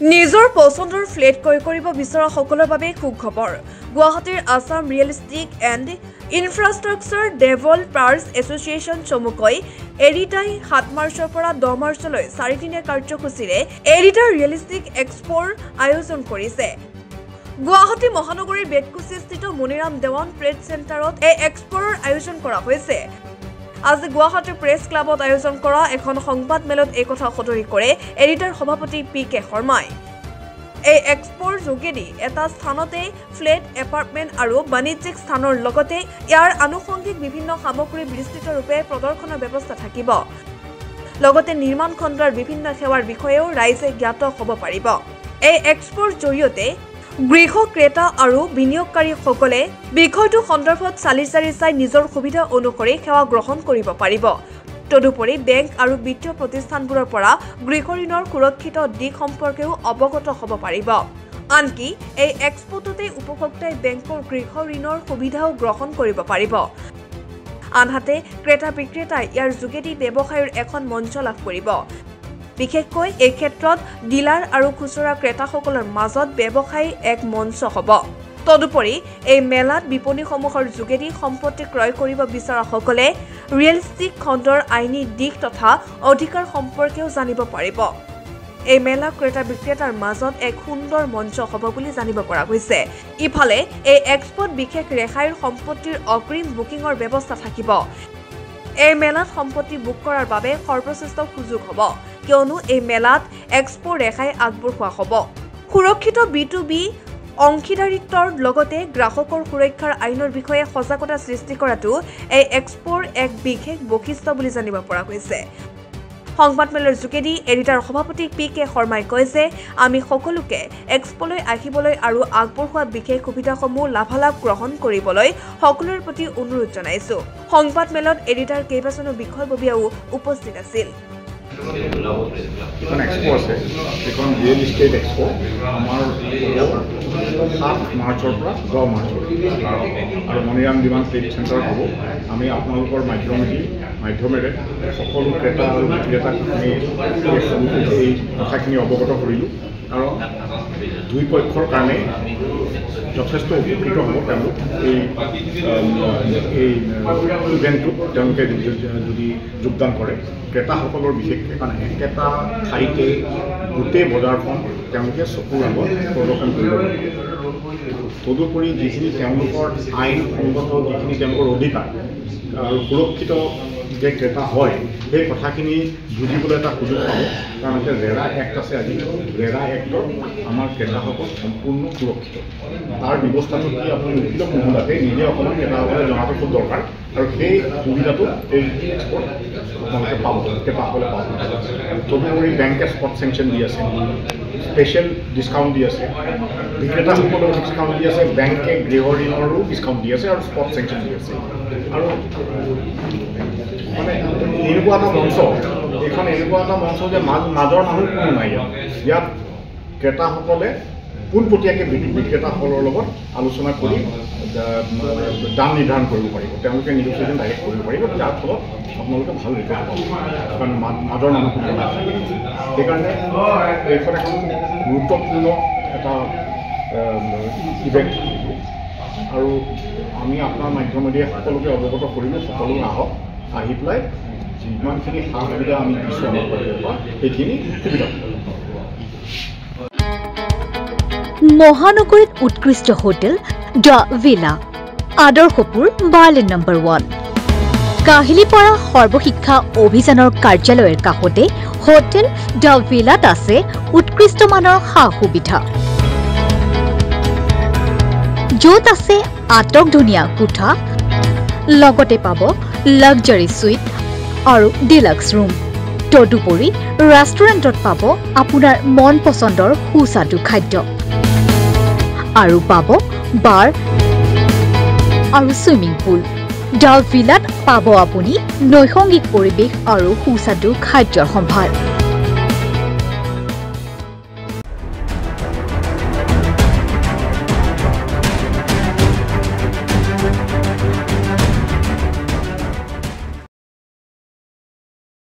নিজৰ পছন্দৰ ফ্লেট ক্ৰয় কৰিব বিচৰা সকলৰ বাবে সুখবৰ গুৱাহাটীৰ Assam realistic and infrastructure developers association চমুকৈ এৰিটাই 7 মাৰ্চৰ পৰা 10 মাৰ্চলৈ 4 দিনীয়া কাৰ্যসূচীৰে এৰিটা ৰিয়েলিষ্টিক এক্সপ'ৰ আয়োজন কৰিছে। গুৱাহাটী মহানগৰীৰ বেতকুছিস্থিত মণিৰাম দেৱান ট্ৰেড চেণ্টাৰত এই এক্সপ'ৰ আয়োজন কৰা হৈছে। আজি গুৱাহাটী প্ৰেছ ক্লাবত আয়োজন কৰা এখন সংবাদ মেলত এই কথা সদৰি কৰে এডিটাৰ সভাপতি PK শৰ্মাই। এই এক্সপ'ৰ যোগেদি এটা স্থানতে ফ্লেট এপাৰ্টমেণ্ট আৰু বাণিজ্যিক স্থানৰ লগতে ইয়াৰ আনুষংগিক বিভিন্ন সামগ্ৰী বিস্তৃতৰূপে প্ৰদৰ্শনৰ ব্যৱস্থা থাকিব। লগতে নিৰ্মাণ খণ্ডৰ বিভিন্ন সেৱাৰ বিষয়েও ৰাইজে জ্ঞাত হ'ব পাৰিব। এই এক্সপ'ৰ জৰিয়তে গৃহ ক্ৰেতা আৰু বিনিয়োগকাৰীসকলে বিষয়টো সন্দৰ্ভত চালি-জাৰি চাই নিজৰ সুবিধা অনুসৰি সেৱা গ্ৰহণ কৰিব পাৰিব। তদুপৰি বেংক আৰু বিত্তীয় প্ৰতিষ্ঠানবোৰৰ পৰা গৃহ ঋণৰ সুৰক্ষিত দিশ সম্পৰ্কেও অৱগত হ'ব পাৰিব। আনকি এই এক্সপ'টোতে উপভোক্তাই বেংকৰ গৃহ ঋণৰ সুবিধাও গ্ৰহণ কৰিব পাৰিব। আনহাতে ক্ৰেতা বিক্ৰেতাই ইয়াৰ যোগেদি ব্যৱসায়ৰ এখন মঞ্চ লাভ কৰিব। বিশেষকৈ এই ক্ষেত্ৰত ডিলাৰ আৰু খুচুৰা ক্ৰেতাসকলৰ মাজত ব্যৱসায় এক মঞ্চ হ'ব। তদুপৰি এই মেলাত বিপণীসমূহৰ যোগেদি সম্পত্তি ক্ৰয় কৰিব বিচৰাসকলে ৰিয়েলিষ্টিক খণ্ডৰ আইনী দিশ তথা অধিকাৰ সম্পৰ্কেও জানিব পাৰিব। এই মেলা ক্ৰেতা বিক্ৰেতাৰ মাজত এক সুন্দৰ মঞ্চ হ'ব বুলি জানিব পৰা গৈছে। ইফালে এই এক্সপ'ত বিশেষ ৰেহাইৰ সম্পত্তিৰ অগ্ৰিম বুকিঙৰ ব্যৱস্থা থাকিব। এই মেলাত সম্পত্তি বুক কৰাৰ বাবে সৰ্বশ্ৰেষ্ঠ সুযোগ হ'ব, কিয়নো এই মেলাত এক্সপো ৰেহাই আগবঢ়োৱা হ'ব। সুৰক্ষিত B2B অংশীদাৰিত্বৰ লগতে গ্ৰাহকৰ সুৰক্ষাৰ আইনৰ বিষয়ে সজাগতা সৃষ্টি কৰাটো এই এক্সপোৰ এক বিশেষ বৈশিষ্ট্য বুলি জানিব পৰা গৈছে। সংবাদমেলৰ যোগেদি এডিটাৰ সভাপতি PK শৰ্মাই কয় যে আমি সকলোকে এক্সপোলৈ আহিবলৈ আৰু আগবঢ়োৱা বিশেষ সুবিধাসমূহ লাভালাভ গ্ৰহণ কৰিবলৈ সকলোৰে প্ৰতি অনুৰোধ জনাইছো। সংবাদমেলত এডিটাৰ কেইবাজনো বিষয়ববীয়াও উপস্থিত আছিল। এখন এক্সপো আছে, এখন ৰিয়েল ইষ্টেট এক্সপো আমাৰ 7 মাৰ্চৰ পৰা 10 মাৰ্চলৈ আৰু মণিৰাম দেৱান ট্ৰেড চেণ্টাৰ হ'ব। আমি আপোনালোকৰ মাধ্যমেৰে সকলো ক্ৰেতা আৰু বিক্ৰেতাক আমি এই কথাখিনি অৱগত কৰিলোঁ। কাৰণ দুই পক্ষৰ কাৰণে যথেষ্ট উপকৃত হ'ব তেওঁলোক এই ইভেণ্টটোত তেওঁলোকে যদি যোগদান কৰে। ক্ৰেতাসকলৰ বিশেষকৈ কাৰণ একেটা ঠাইতে গোটেই বজাৰখন তেওঁলোকে চকুৰ আগত প্ৰদৰ্শন কৰিব লাগিব। তদুপৰি যিখিনি তেওঁলোকৰ আইনসংগত যিখিনি তেওঁলোকৰ অধিকাৰ আৰু সুৰক্ষিত যে ক্ৰেতা হয় সেই কথাখিনি বুজিবলৈ এটা সুযোগ পাব। কাৰণ এতিয়া ৰেৰা এক্ট আছে, আজি ৰেৰা এক্টত আমাৰ ক্ৰেতাসকল সম্পূৰ্ণ সুৰক্ষিত। তাৰ ব্যৱস্থাটো কি আপুনি উকিলক নোহোৱাকে নিজে অকণমান ক্ৰেতাসকলে জনাটো খুব দৰকাৰ আৰু সেই সুবিধাটো এই এক্সপ'ত আপোনালোকে পাব, ক্ৰেতাসকলে পাব। তদুপৰি বেংকে স্পট চেংচন দি আছে, স্পেচিয়েল ডিছকাউণ্ট দি আছে, বিক্ৰেতাসকলেও ডিছকাউণ্ট দি আছে, বেংকে গৃহ ঋণৰো ডিছকাউণ্ট দি আছে আৰু স্পট চেংচন দি আছে। আৰু মানে এনেকুৱা এটা মঞ্চ, এইখন এনেকুৱা এটা মঞ্চ যে মাজৰ মানুহ কোনো নাই ইয়াত ক্ৰেতাসকলে পোনপটীয়াকৈ বিক্ৰেতাসকলৰ লগত আলোচনা কৰি দাম নিৰ্ধাৰণ কৰিব পাৰিব। তেওঁলোকে নেগচিয়েশ্যন ডাইৰেক্ট কৰিব পাৰিব, যাৰ ফলত আপোনালোকে ভাল ৰিটাৰ্ণ পাব। কাৰণ মাজৰ মানুহ কোনো নাথাকে। সেইকাৰণে এইখন এখন গুৰুত্বপূৰ্ণ এটা ইভেণ্ট আৰু আমি আপোনাৰ মাধ্যমেদি সকলোকে অৱগত কৰিলোঁ। সকলো আহক, আহি পেলাই যিমানখিনি সা সুবিধা আমি দিছোঁ আমাৰ পৰা সেইখিনি সুবিধা মহানগৰীত উৎকৃষ্ট hotel the villa, Adarshpur Berlin number 1, Kahilipara Sarvashiksha অভিযানৰ কাৰ্যালয়ৰ কাষতে হোটেল দ্য ভিলাত আছে উৎকৃষ্ট মানৰ সা সুবিধা, য'ত আছে আটকধুনীয়া কোঠা, লগতে পাব লাক্সাৰী সুইট আৰু ডিলাক্স ৰুম। তদুপৰি ৰেষ্টুৰেণ্টত পাব আপোনাৰ মন পচন্দৰ সুস্বাদু খাদ্য আৰু পাব বাৰ আৰু ছুইমিং পুল। দ্য ভিলাত পাব আপুনি নৈসংগিক পৰিৱেশ আৰু সুস্বাদু খাদ্যৰ সম্ভাৰ।